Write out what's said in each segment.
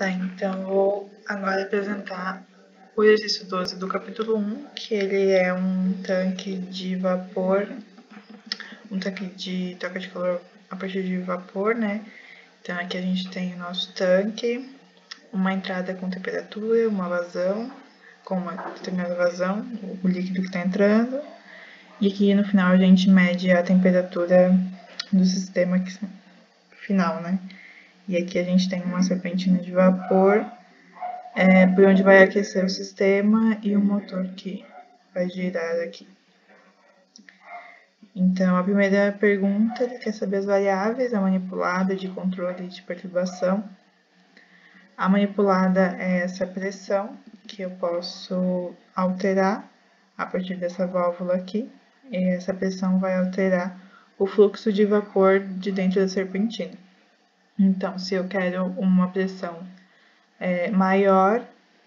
Tá, então vou agora apresentar o exercício 12 do capítulo 1, que ele é um tanque de vapor, um tanque de troca de calor a partir de vapor, né? Então aqui a gente tem o nosso tanque, uma entrada com temperatura, uma vazão, com uma determinada vazão, o líquido que está entrando, e aqui no final a gente mede a temperatura do sistema final, né? E aqui a gente tem uma serpentina de vapor, por onde vai aquecer o sistema e o motor que vai girar aqui. Então, a primeira pergunta, ele quer saber as variáveis, a manipulada de controle de perturbação. A manipulada é essa pressão, que eu posso alterar a partir dessa válvula aqui. E essa pressão vai alterar o fluxo de vapor de dentro da serpentina. Então, se eu quero uma pressão maior,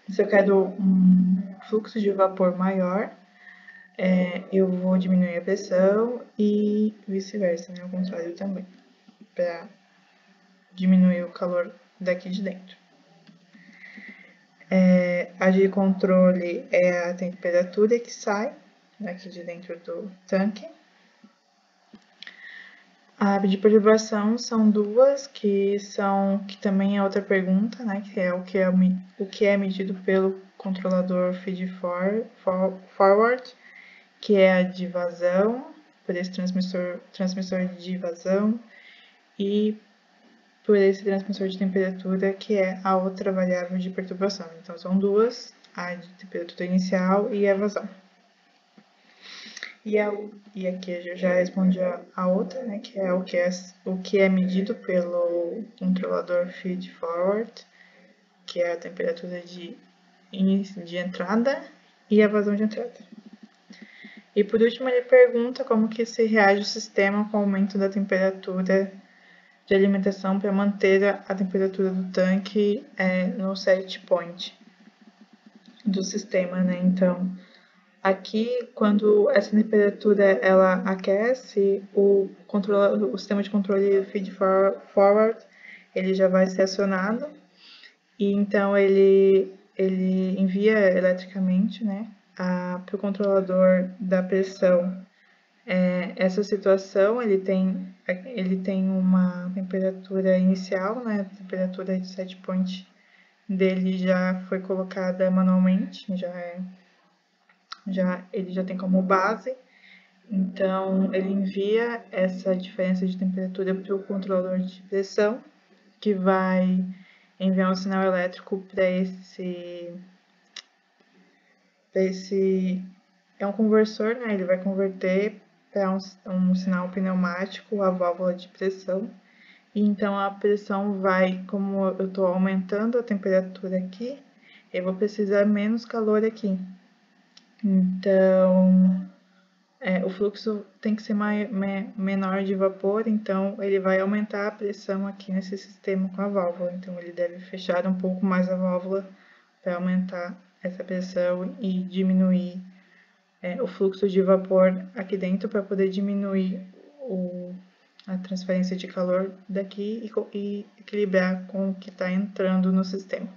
se eu quero um fluxo de vapor maior, eu vou diminuir a pressão e vice-versa, né? Ao contrário também, para diminuir o calor daqui de dentro. A de controle é a temperatura que sai daqui de dentro do tanque. A de perturbação são duas, que também é outra pergunta, né? Que é o que é medido pelo controlador feed-forward, que é a de vazão, por esse transmissor de vazão, e por esse transmissor de temperatura, que é a outra variável de perturbação. Então, são duas, a de temperatura inicial e a vazão. E aqui eu já respondi a outra, né, que é o que é medido pelo controlador feed-forward, que é a temperatura de entrada e a vazão de entrada. E por último, ele pergunta como que se reage o sistema com o aumento da temperatura de alimentação para manter a temperatura do tanque no set point do sistema, né? Então, aqui, quando essa temperatura ela aquece, o sistema de controle feed-forward ele já vai ser acionado, e então ele envia eletricamente, né, para o controlador da pressão. Essa situação, ele tem uma temperatura inicial, né, a temperatura de set point dele já foi colocada manualmente, ele já tem como base, então ele envia essa diferença de temperatura para o controlador de pressão, que vai enviar um sinal elétrico para esse é um conversor, né? Ele vai converter para um sinal pneumático a válvula de pressão. E então a pressão vai, como eu estou aumentando a temperatura aqui, eu vou precisar menos calor aqui. Então, o fluxo tem que ser menor de vapor, então ele vai aumentar a pressão aqui nesse sistema com a válvula. Então, ele deve fechar um pouco mais a válvula para aumentar essa pressão e diminuir o fluxo de vapor aqui dentro, para poder diminuir a transferência de calor daqui e equilibrar com o que está entrando no sistema.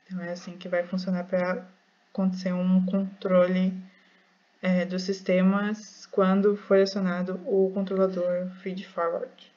Então, é assim que vai funcionar para acontecer um controle dos sistemas quando for acionado o controlador feed-forward.